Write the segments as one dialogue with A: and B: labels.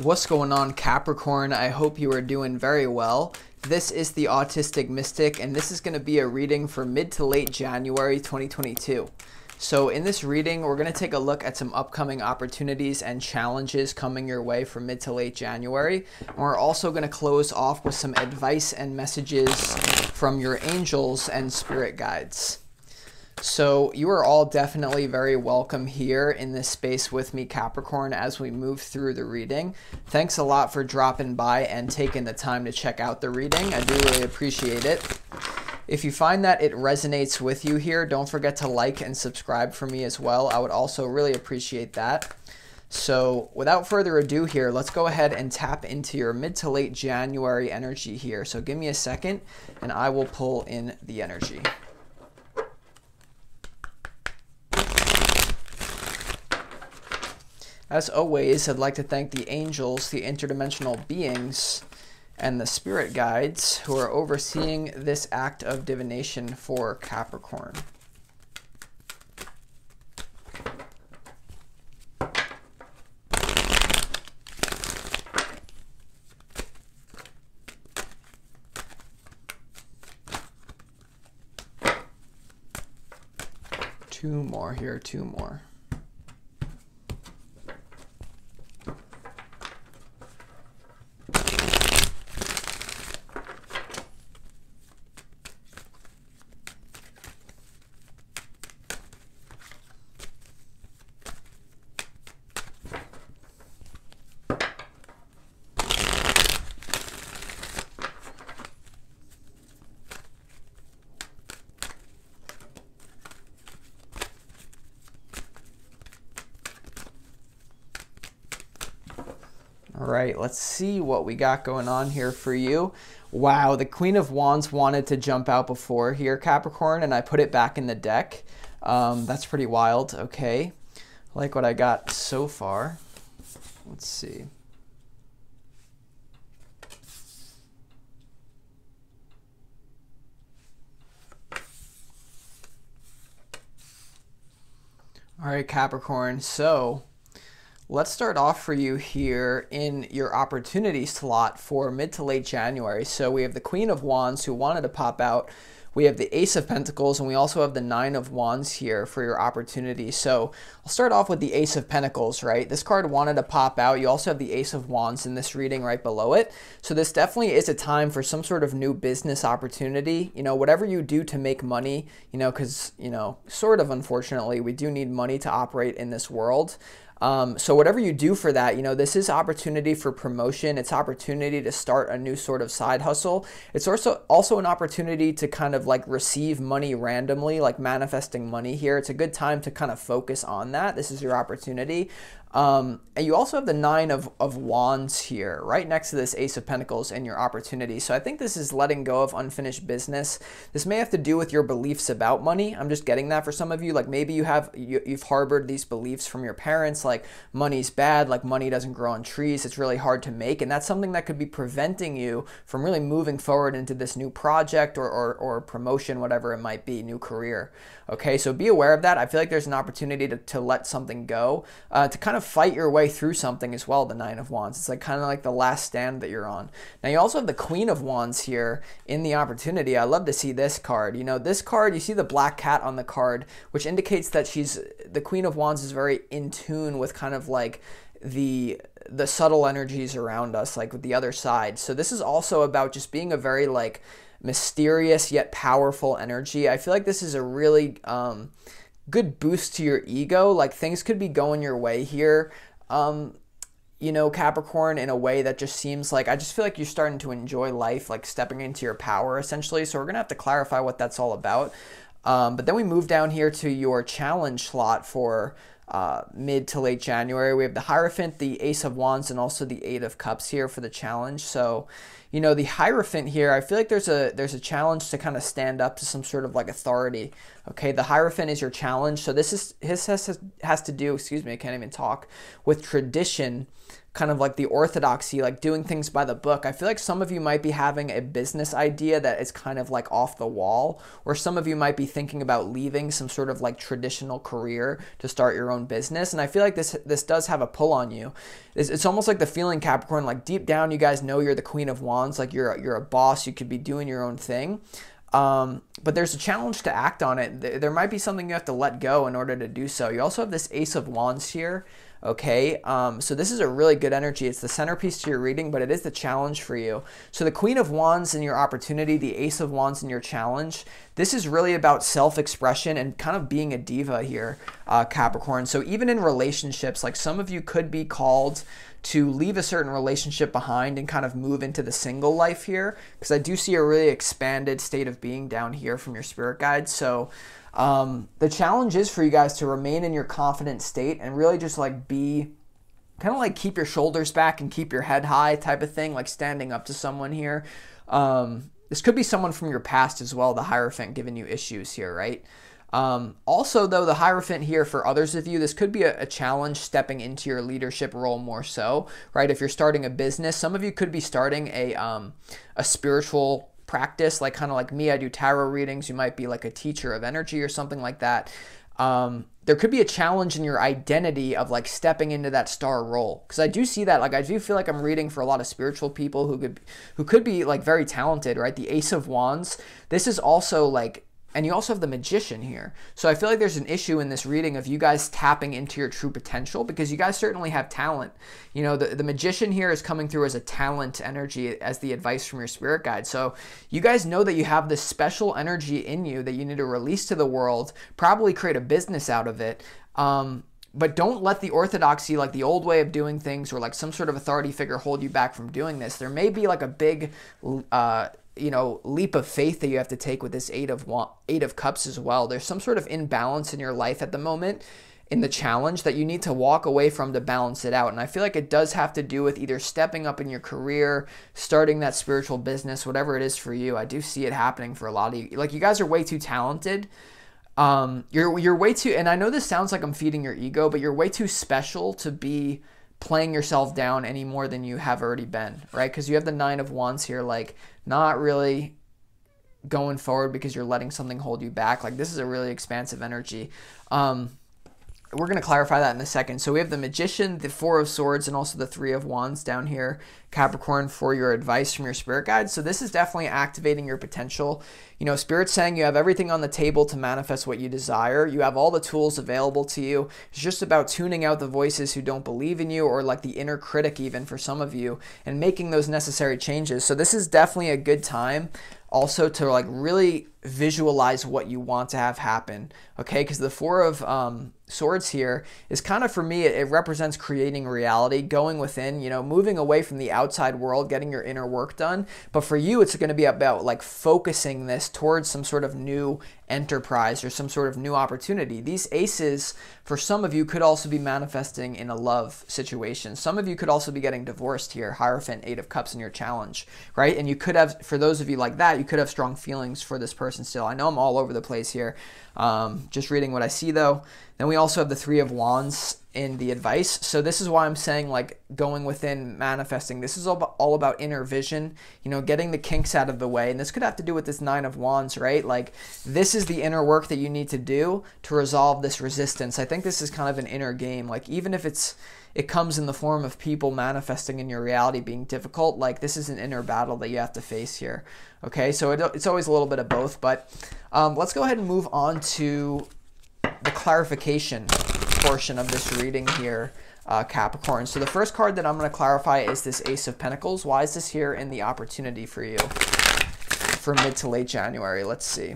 A: What's going on, Capricorn? I hope you are doing very well. This is the Autistic Mystic, and this is going to be a reading for mid to late January 2022. So in this reading, we're going to take a look at some upcoming opportunities and challenges coming your way for mid to late January. And we're also going to close off with some advice and messages from your angels and spirit guides. So you are all definitely very welcome here in this space with me, Capricorn, as we move through the reading. Thanks a lot for dropping by and taking the time to check out the reading. I do really appreciate it. If you find that it resonates with you here, don't forget to like and subscribe for me as well. I would also really appreciate that. So without further ado here, let's go ahead and tap into your mid to late January energy here. So give me a second and I will pull in the energy. As always, I'd like to thank the angels, the interdimensional beings, and the spirit guides who are overseeing this act of divination for Capricorn. Two more here, two more. All right, let's see what we got going on here for you. Wow, the Queen of Wands wanted to jump out before here, Capricorn, and I put it back in the deck. That's pretty wild. Okay, I like what I got so far. Let's see. All right, Capricorn, so let's start off for you here in your opportunity slot for mid to late January. So we have the Queen of Wands who wanted to pop out. We have the Ace of Pentacles, and we also have the Nine of Wands here for your opportunity. So I'll start off with the Ace of Pentacles, right? This card wanted to pop out. You also have the Ace of Wands in this reading right below it. So this definitely is a time for some sort of new business opportunity. You know, whatever you do to make money, you know, because, you know, sort of unfortunately, we do need money to operate in this world. So whatever you do for that, you know, this is opportunity for promotion. It's opportunity to start a new sort of side hustle. It's also an opportunity to kind of like receive money randomly, like manifesting money here. It's a good time to kind of focus on that. This is your opportunity. And you also have the Nine of Wands here, right next to this Ace of Pentacles and your opportunity. So I think this is letting go of unfinished business. This may have to do with your beliefs about money. I'm just getting that for some of you. Like maybe you've harbored these beliefs from your parents, like money's bad, like money doesn't grow on trees, it's really hard to make. And that's something that could be preventing you from really moving forward into this new project or promotion, whatever it might be, new career. Okay, so be aware of that. I feel like there's an opportunity to let something go, to kind of fight your way through something as well, the Nine of Wands. It's like kind of like the last stand that you're on. Now you also have the Queen of Wands here in the opportunity. I love to see this card. You know, this card, you see the black cat on the card, which indicates that the Queen of Wands is very in tune with kind of like the subtle energies around us, like with the other side. So this is also about just being a very like mysterious yet powerful energy. I feel like this is a really good boost to your ego. Like things could be going your way here, you know, Capricorn, in a way that just seems like, I just feel like you're starting to enjoy life, like stepping into your power essentially. So we're gonna have to clarify what that's all about. But then we move down here to your challenge slot for mid to late January. We have the Hierophant, the Ace of Wands, and also the Eight of Cups here for the challenge. So, you know, the Hierophant here, I feel like there's a challenge to kind of stand up to some sort of like authority. Okay, the Hierophant is your challenge. So this has to do, excuse me, I can't even talk, with tradition, kind of like the orthodoxy, like doing things by the book. I feel like some of you might be having a business idea that is kind of like off the wall, or some of you might be thinking about leaving some sort of like traditional career to start your own business. And I feel like this does have a pull on you. It's almost like the feeling, Capricorn, like deep down you guys know you're the Queen of Wands, like you're a boss, you could be doing your own thing. But there's a challenge to act on it. There might be something you have to let go in order to do so. You also have this Ace of Wands here. Okay, so this is a really good energy. It's the centerpiece to your reading, but it is the challenge for you. So the Queen of Wands in your opportunity, the Ace of Wands in your challenge. This is really about self-expression and kind of being a diva here, Capricorn. So even in relationships, like some of you could be called to leave a certain relationship behind and kind of move into the single life here, because I do see a really expanded state of being down here from your spirit guide. So the challenge is for you guys to remain in your confident state and really just like be kind of like keep your shoulders back and keep your head high type of thing, like standing up to someone here. This could be someone from your past as well, the Hierophant giving you issues here, right? Also, though, the Hierophant here for others of you, this could be a challenge stepping into your leadership role more so, right? If you're starting a business, some of you could be starting a spiritual practice, like kind of like me. I do tarot readings. You might be like a teacher of energy or something like that. There could be a challenge in your identity of like stepping into that star role, because I do see that. Like I do feel like I'm reading for a lot of spiritual people who could be like very talented, right? The Ace of Wands. This is also like, and you also have the Magician here. So I feel like there's an issue in this reading of you guys tapping into your true potential, because you guys certainly have talent. You know, the Magician here is coming through as a talent energy, as the advice from your spirit guide. So you guys know that you have this special energy in you that you need to release to the world, probably create a business out of it. But don't let the orthodoxy, like the old way of doing things, or like some sort of authority figure hold you back from doing this. There may be like a big leap of faith that you have to take with this Eight of Cups as well. There's some sort of imbalance in your life at the moment in the challenge that you need to walk away from to balance it out. And I feel like it does have to do with either stepping up in your career, starting that spiritual business, whatever it is for you. I do see it happening for a lot of you. Like you guys are way too talented. You're way too, and I know this sounds like I'm feeding your ego, but you're way too special to be playing yourself down any more than you have already been, right? Because you have the Nine of Wands here, like not really going forward because you're letting something hold you back. Like this is a really expansive energy. We're going to clarify that in a second. So we have the Magician, the Four of Swords, and also the Three of Wands down here, Capricorn, for your advice from your spirit guide. So this is definitely activating your potential. You know, Spirit's saying you have everything on the table to manifest what you desire. You have all the tools available to you. It's just about tuning out the voices who don't believe in you, or like the inner critic even for some of you, and making those necessary changes. So this is definitely a good time also to like really visualize what you want to have happen, okay? Because the Four of Swords here is kind of, for me, it represents creating reality, going within, you know, moving away from the outside world, getting your inner work done. But for you, it's going to be about like focusing this towards some sort of new enterprise or some sort of new opportunity. These aces, for some of you, could also be manifesting in a love situation. Some of you could also be getting divorced here, Hierophant, Eight of Cups in your challenge, right? And you could have, for those of you like that, you could have strong feelings for this person still. I know I'm all over the place here. Just reading what I see though. Then we also have the Three of Wands in the advice. So this is why I'm saying like going within, manifesting. This is all about inner vision, you know, getting the kinks out of the way. And this could have to do with this Nine of Wands, right? Like this is the inner work that you need to do to resolve this resistance. I think this is kind of an inner game. Like even if it comes in the form of people manifesting in your reality being difficult, like this is an inner battle that you have to face here. Okay, so it's always a little bit of both, but let's go ahead and move on to the clarification portion of this reading here, Capricorn. So the first card that I'm going to clarify is this Ace of Pentacles. Why is this here in the opportunity for you for mid to late January? Let's see.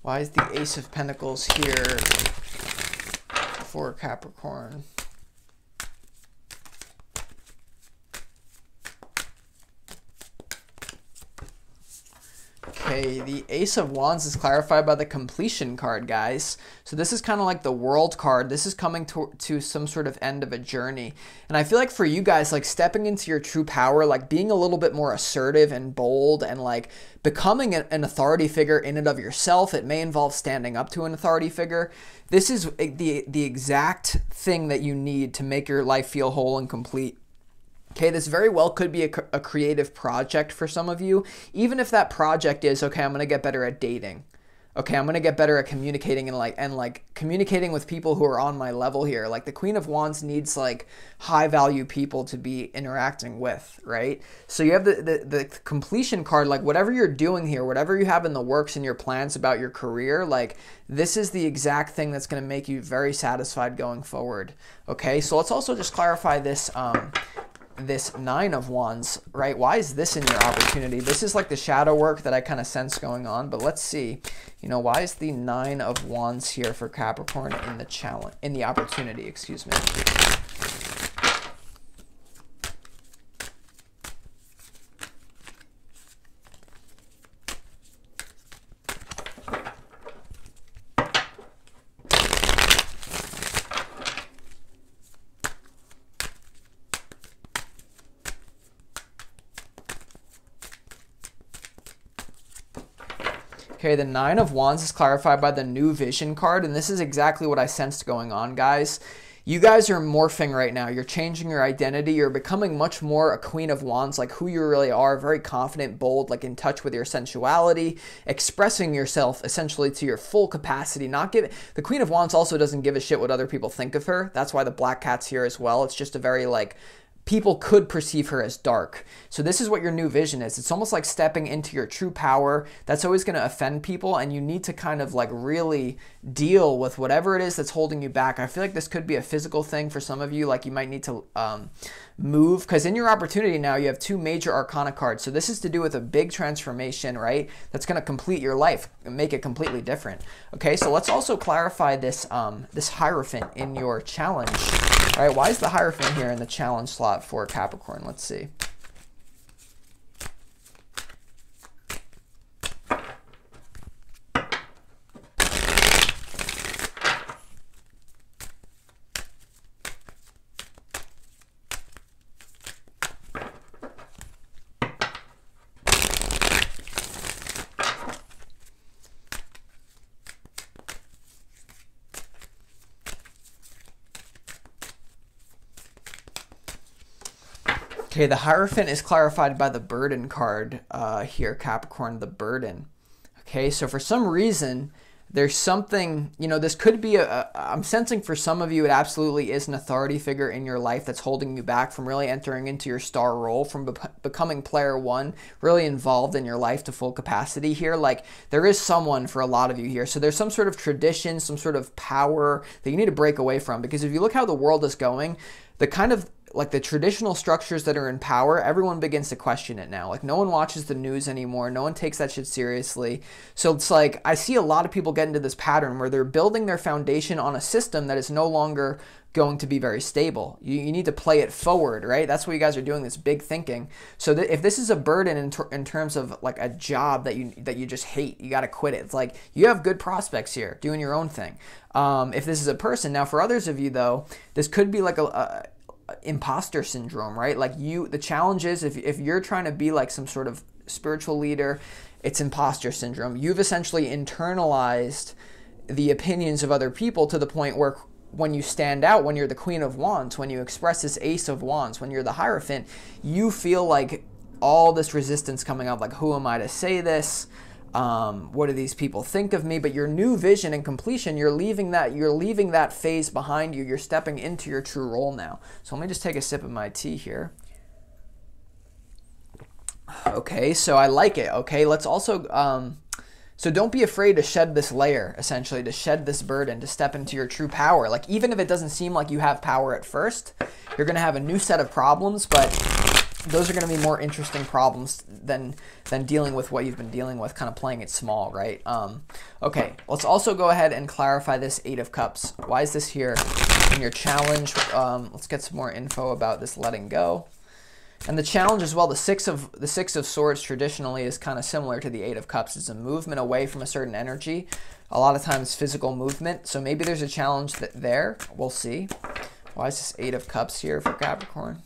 A: Why is the Ace of Pentacles here for Capricorn? Okay, Okay, the Ace of Wands is clarified by the completion card, guys. So this is kind of like the World card. This is coming to some sort of end of a journey. And I feel like for you guys, like stepping into your true power, like being a little bit more assertive and bold and like becoming an authority figure in and of yourself. It may involve standing up to an authority figure. This is the exact thing that you need to make your life feel whole and complete. Okay, this very well could be a creative project for some of you, even if that project is, okay, I'm going to get better at dating. Okay, I'm going to get better at communicating and communicating with people who are on my level here. Like the Queen of Wands needs like high value people to be interacting with, right? So you have the completion card, like whatever you're doing here, whatever you have in the works and your plans about your career, like this is the exact thing that's going to make you very satisfied going forward. Okay, so let's also just clarify this this Nine of Wands, right? Why is this in your opportunity? This is like the shadow work that I kind of sense going on, but let's see, you know, why is the Nine of Wands here for Capricorn in the challenge, in the opportunity, excuse me. Okay, the Nine of Wands is clarified by the New Vision card, and this is exactly what I sensed going on, guys. You guys are morphing right now. You're changing your identity. You're becoming much more a Queen of Wands, like who you really are, very confident, bold, like in touch with your sensuality, expressing yourself essentially to your full capacity. The Queen of Wands also doesn't give a shit what other people think of her. That's why the Black Cat's here as well. It's just a very like, people could perceive her as dark. So this is what your new vision is. It's almost like stepping into your true power. That's always going to offend people, and you need to kind of like really deal with whatever it is that's holding you back. I feel like this could be a physical thing for some of you, like you might need to move, because in your opportunity now you have two major arcana cards. So this is to do with a big transformation, right? That's going to complete your life and make it completely different. Okay, so let's also clarify this this Hierophant in your challenge. All right, why is the Hierophant here in the challenge slot for Capricorn? Let's see. Okay, the Hierophant is clarified by the Burden card here, Capricorn, the burden. Okay, so for some reason, there's something, you know, this could be I'm sensing for some of you, it absolutely is an authority figure in your life that's holding you back from really entering into your star role, from becoming player one, really involved in your life to full capacity here. Like there is someone for a lot of you here. So there's some sort of tradition, some sort of power that you need to break away from, because if you look how the world is going, the kind of like the traditional structures that are in power, everyone begins to question it now. Like no one watches the news anymore. No one takes that shit seriously. So it's like, I see a lot of people get into this pattern where they're building their foundation on a system that is no longer going to be very stable. You need to play it forward, right? That's what you guys are doing, this big thinking. So if this is a burden in terms of like a job that you just hate, you got to quit it. It's like you have good prospects here doing your own thing. If this is a person, now for others of you though, this could be like a imposter syndrome, right? Like the challenge is if you're trying to be like some sort of spiritual leader, it's imposter syndrome. You've essentially internalized the opinions of other people to the point where when you stand out, when you're the Queen of Wands, when you express this Ace of Wands, when you're the Hierophant, you feel like all this resistance coming up, like who am I to say this? What do these people think of me? But your new vision and completion, you're leaving that phase behind you. You're stepping into your true role now. So let me just take a sip of my tea here. Okay, so I like it. Okay, let's also, so don't be afraid to shed this layer, essentially, to shed this burden, to step into your true power. Like even if it doesn't seem like you have power at first, you're going to have a new set of problems, but those are going to be more interesting problems than dealing with what you've been dealing with, kind of playing it small, right? Okay, let's also go ahead and clarify this Eight of Cups. Why is this here in your challenge? Let's get some more info about this letting go. And the challenge as well, the six of swords traditionally is kind of similar to the Eight of Cups. It's a movement away from a certain energy. A lot of times physical movement. So maybe there's a challenge there. We'll see. Why is this Eight of Cups here for Capricorn?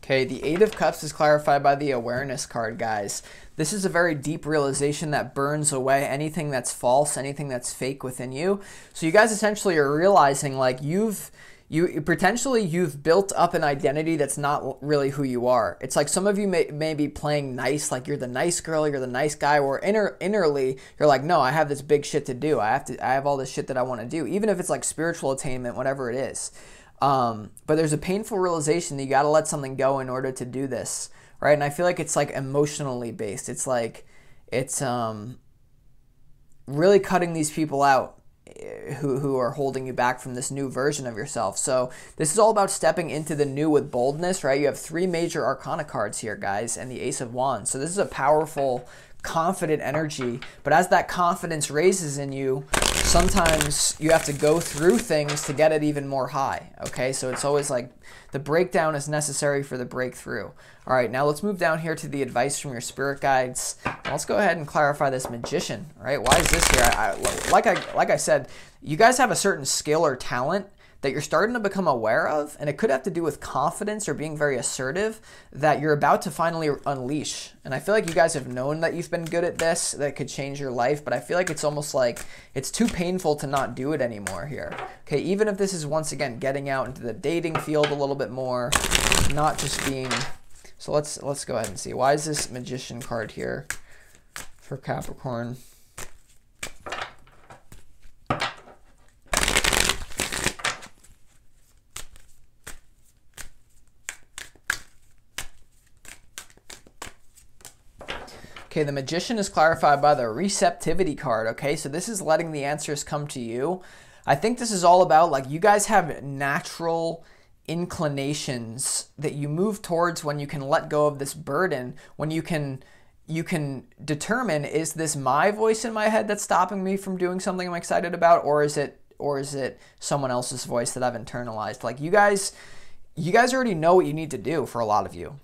A: Okay, the Eight of Cups is clarified by the Awareness card, guys. This is a very deep realization that burns away anything that's false, anything that's fake within you. So you guys essentially are realizing like you've built up an identity that's not really who you are. It's like some of you may be playing nice, like you're the nice girl, you're the nice guy, or innerly you're like, no, I have this big shit to do. I have all this shit that I want to do, even if it's like spiritual attainment, whatever it is. But there's a painful realization that you got to let something go in order to do this, right? And I feel like it's like emotionally based. It's like it's really cutting these people out who are holding you back from this new version of yourself. So this is all about stepping into the new with boldness, right? You have 3 major arcana cards here, guys, and the Ace of Wands. So this is a powerful, confident energy. But as that confidence raises in you, sometimes you have to go through things to get it even more high, okay? So it's always like the breakdown is necessary for the breakthrough. All right, now let's move down here to the advice from your spirit guides. Let's go ahead and clarify this Magician, right? Why is this here? Like I said, you guys have a certain skill or talent that you're starting to become aware of, and it could have to do with confidence or being very assertive that you're about to finally unleash. And I feel like you guys have known that you've been good at this, that could change your life, but I feel like it's almost like it's too painful to not do it anymore here. Okay, even if this is once again getting out into the dating field a little bit more, not just being... So let's go ahead and see. Why is this Magician card here for Capricorn? Okay, the Magician is clarified by the receptivity card, okay? So this is letting the answers come to you. I think this is all about, like, you guys have natural inclinations that you move towards when you can let go of this burden, when you can determine, is this my voice in my head that's stopping me from doing something I'm excited about, or is it someone else's voice that I've internalized? Like, you guys already know what you need to do for a lot of you.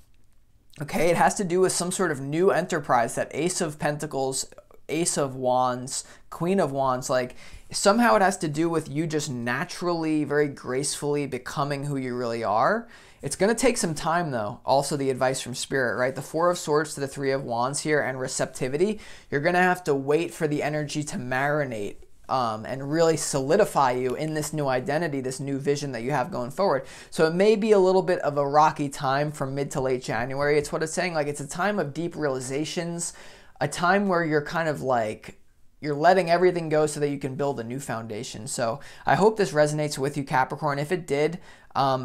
A: Okay, it has to do with some sort of new enterprise, that Ace of Pentacles, Ace of Wands, Queen of Wands, like somehow it has to do with you just naturally, very gracefully becoming who you really are. It's going to take some time though. Also the advice from Spirit, right? The 4 of Swords to the 3 of Wands here, and receptivity. You're going to have to wait for the energy to marinate and really solidify you in this new identity, this new vision that you have going forward. So it may be a little bit of a rocky time from mid to late January. It's what it's saying. Like, it's a time of deep realizations, a time where you're kind of like, you're letting everything go so that you can build a new foundation. So I hope this resonates with you, Capricorn. If it did,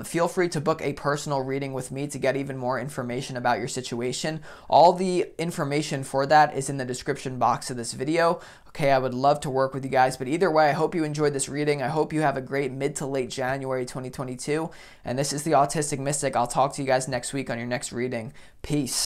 A: feel free to book a personal reading with me to get even more information about your situation. All the information for that is in the description box of this video. Okay, I would love to work with you guys, but either way, I hope you enjoyed this reading. I hope you have a great mid to late January 2022. And this is the Autistic Mystic. I'll talk to you guys next week on your next reading. Peace.